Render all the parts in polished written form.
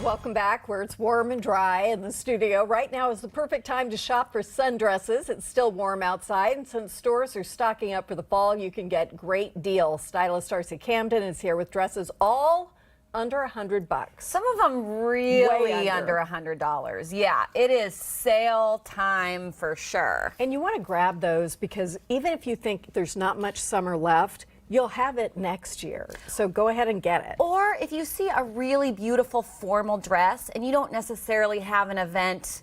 Welcome back, where it's warm and dry in the studio. Right now is the perfect time to shop for sundresses. It's still warm outside, and since stores are stocking up for the fall, you can get great deals. Stylist Darcy Camden is here with dresses all under $100. Some of them really Way under $100. Yeah, it is sale time for sure. And you want to grab those because even if you think there's not much summer left, you'll have it next year. So go ahead and get it. Or if you see a really beautiful formal dress and you don't necessarily have an event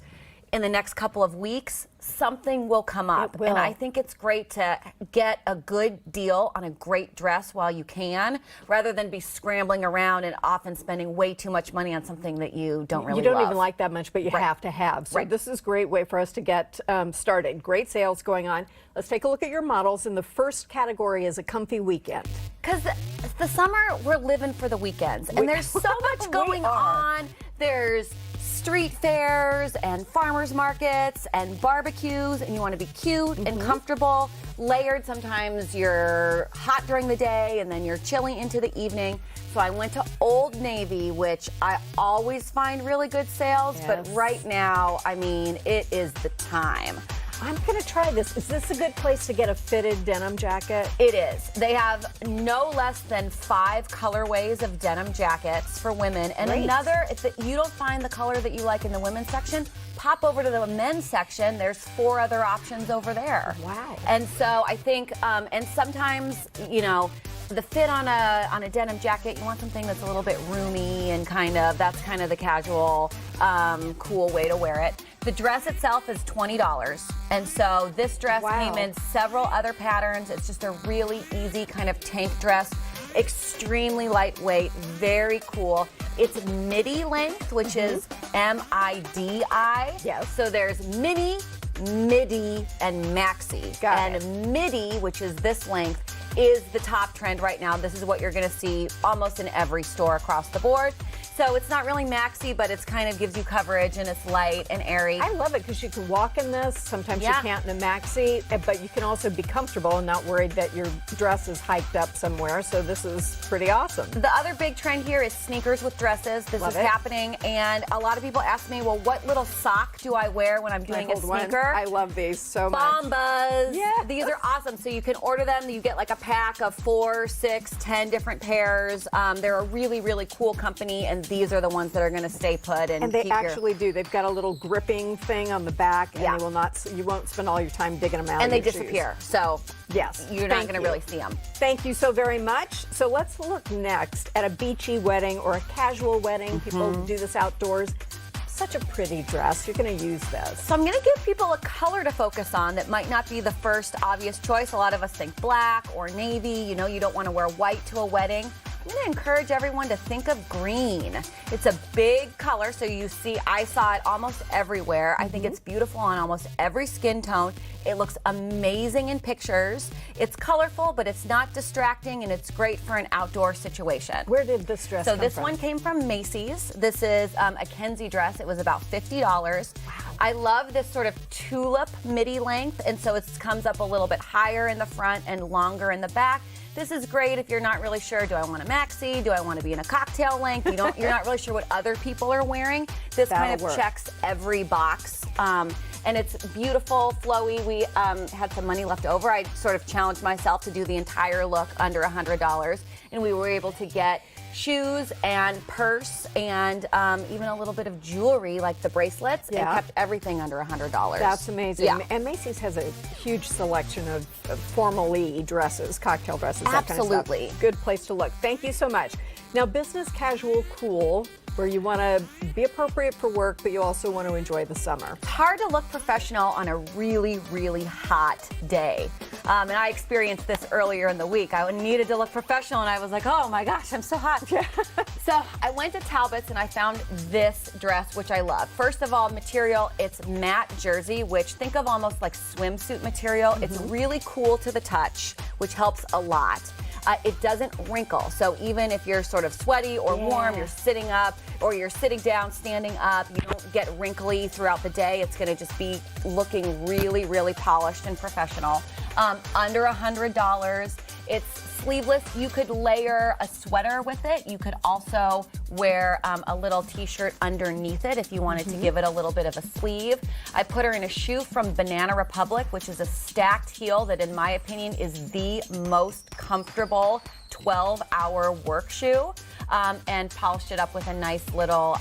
in the next couple of weeks, something will come up. It will. And I think it's great to get a good deal on a great dress while you can, rather than be scrambling around and often spending way too much money on something that you don't really You don't love. even like that much, but you have to have. So this is a great way for us to get started. Great sales going on. Let's take a look at your models. And the first category is a comfy weekend. Because the summer, we're living for the weekends. And there's so much going on. There's street fairs and farmers markets and barbecues, and you want to be cute and comfortable, layered. Sometimes you're hot during the day and then you're chilly into the evening. So I went to Old Navy, which I always find really good sales, but right now, I mean, it is the time. I'm going to try this. Is this a good place to get a fitted denim jacket? It is. They have no less than 5 colorways of denim jackets for women. And another, if you don't find the color that you like in the women's section, pop over to the men's section. There's 4 other options over there. Wow. And so I think, and sometimes, you know, the fit on a denim jacket, you want something that's a little bit roomy and that's kind of the casual, cool way to wear it. The dress itself is $20, and so this dress came in several other patterns. It's just a really easy kind of tank dress, extremely lightweight, very cool. It's midi length, which is M-I-D-I. Yes. So there's mini, midi, and maxi. And midi, which is this length, is the top trend right now. This is what you're going to see almost in every store across the board. So it's not really maxi, but it's kind of gives you coverage and it's light and airy. I love it because you can walk in this. Sometimes you can't in a maxi, but you can also be comfortable and not worried that your dress is hiked up somewhere. So this is pretty awesome. The other big trend here is sneakers with dresses. This is happening, and a lot of people ask me, well, what little sock do I wear when I'm doing a sneaker? I love these so much. Bombas. Yeah. These are awesome. So you can order them. You get like a pack of 4, 6, 10 different pairs. They're a really, really cool company, and these are the ones that are going to stay put and they actually do. They've got a little gripping thing on the back, and they will not. You won't spend all your time digging them out. And they disappear. So yes, you're not going to really see them. Thank you so very much. So let's look next at a beachy wedding or a casual wedding. People do this outdoors. Such a pretty dress. You're going to use this. So I'm going to give people a color to focus on that might not be the first obvious choice. A lot of us think black or navy. You know, you don't want to wear white to a wedding. I'm going to encourage everyone to think of green. It's a big color, so you see, I saw it almost everywhere. I think it's beautiful on almost every skin tone. It looks amazing in pictures. It's colorful, but it's not distracting, and it's great for an outdoor situation. Where did this dress come from? So this one came from Macy's. This is a Kenzie dress. It was about $50. Wow. I love this sort of tulip midi length, and so it comes up a little bit higher in the front and longer in the back. This is great if you're not really sure, do I want a maxi? Do I want to be in a cocktail length? You're not really sure what other people are wearing. This kind of checks every box. And it's beautiful, flowy. We had some money left over. I sort of challenged myself to do the entire look under $100. And we were able to get shoes and purse and even a little bit of jewelry like the bracelets and kept everything under $100. That's amazing. Yeah. And Macy's has a huge selection of formally dresses, cocktail dresses, Absolutely. that kind of stuff. Good place to look. Thank you so much. Now, business casual cool, where you want to be appropriate for work, but you also want to enjoy the summer. It's hard to look professional on a really, really hot day. And I experienced this earlier in the week. I needed to look professional, and I was like, oh my gosh, I'm so hot. So I went to Talbot's, and I found this dress, which I love. First of all, material, it's matte jersey, which think of almost like swimsuit material. It's really cool to the touch, which helps a lot. It doesn't wrinkle, so even if you're sort of sweaty or warm, you're sitting up or you're sitting down, standing up, you don't get wrinkly throughout the day. It's going to just be looking really, really polished and professional. Under $100. It's sleeveless. You could layer a sweater with it. You could also wear a little t-shirt underneath it if you wanted to give it a little bit of a sleeve. I put her in a shoe from Banana Republic, which is a stacked heel that, in my opinion, is the most comfortable 12-hour work shoe, and polished it up with a nice little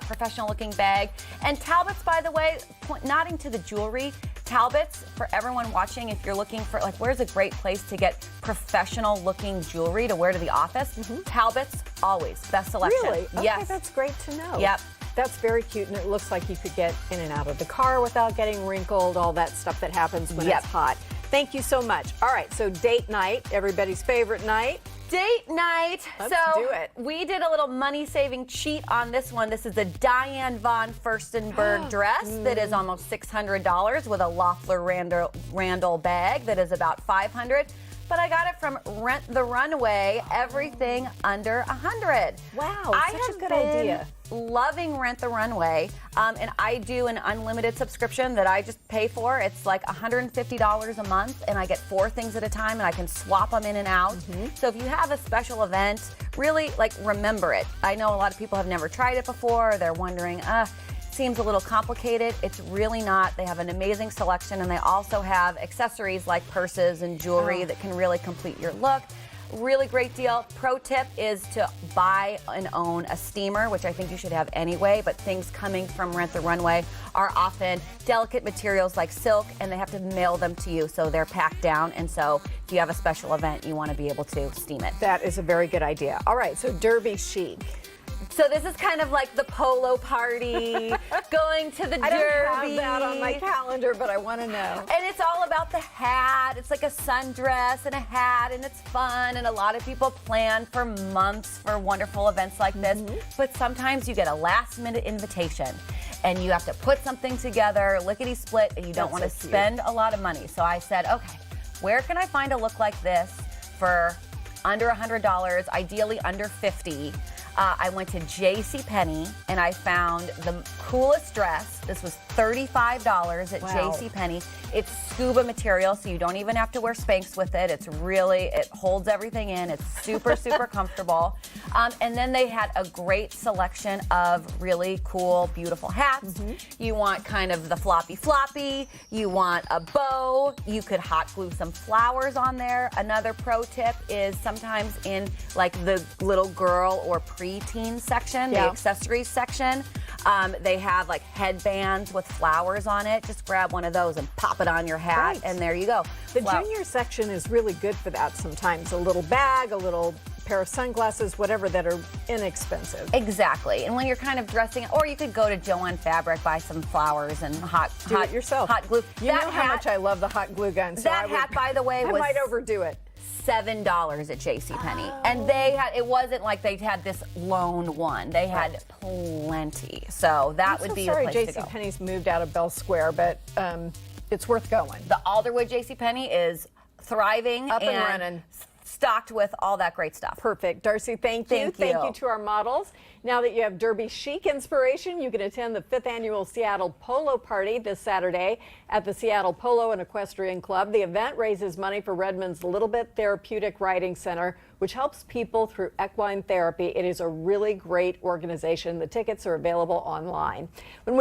professional-looking bag. And Talbots, by the way, nodding to the jewelry, Talbots, for everyone watching, if you're looking for, like, where's a great place to get professional-looking jewelry to wear to the office? Talbots, always. Best selection. Really? Okay, yes. that's great to know. Yep. That's very cute, and it looks like you could get in and out of the car without getting wrinkled, all that stuff that happens when it's hot. Thank you so much. All right, so date night, everybody's favorite night. Date night. Let's do it. We did a little money-saving cheat on this one. This is a Diane von Furstenberg dress that is almost $600 with a Loeffler Randall bag that is about $500. But I got it from Rent the Runway, everything under $100. Wow, I such have a good been idea. loving Rent the Runway, and I do an unlimited subscription that I just pay for. It's like $150 a month, and I get 4 things at a time, and I can swap them in and out. So if you have a special event, really, like, remember it. I know a lot of people have never tried it before. They're wondering, seems a little complicated. It's really not. They have an amazing selection, and they also have accessories like purses and jewelry that can really complete your look. Really great deal. Pro tip is to buy and own a steamer, which I think you should have anyway, but things coming from Rent the Runway are often delicate materials like silk, and they have to mail them to you, so they're packed down, and so if you have a special event, you want to be able to steam it. That is a very good idea. All right, so derby chic. So this is kind of like the polo party, going to the I derby. don't have that on my calendar, but I want to know. And it's all about the hat. It's like a sundress and a hat, and it's fun. And a lot of people plan for months for wonderful events like this. But sometimes you get a last-minute invitation, and you have to put something together, lickety-split, and you don't want to spend a lot of money. So I said, okay, where can I find a look like this for under $100, ideally under $50? I went to JCPenney, and I found the coolest dress. This was $35 at JCPenney. It's scuba material, so you don't even have to wear Spanx with it. It's really, it holds everything in. It's super, super comfortable. And then they had a great selection of really cool, beautiful hats. You want kind of the floppy. You want a bow. You could hot glue some flowers on there. Another pro tip is sometimes in like the little girl or preteen section, the accessories section, they have like headbands with flowers on it. Just grab one of those and pop it on your hat, and there you go. The junior section is really good for that sometimes. A little bag, a little pair of sunglasses, whatever, that are inexpensive. Exactly. And when you're kind of dressing, or you could go to Joann Fabric, buy some flowers and hot it yourself. Hot glue. You know how much I love the hot glue gun. So that hat, by the way, I might overdo it. $7 at JCPenney. And they had, it wasn't like they had this lone one. They had plenty. So that would be your place to go. JCPenney's moved out of Bell Square, but it's worth going. The Alderwood JCPenney is thriving up and running, stocked with all that great stuff. Perfect. Darcy, thank you. Thank you to our models. Now that you have derby chic inspiration, you can attend the 5th annual Seattle Polo Party this Saturday at the Seattle Polo and Equestrian Club. The event raises money for Redmond's Little Bit Therapeutic Riding Center, which helps people through equine therapy. It is a really great organization. The tickets are available online.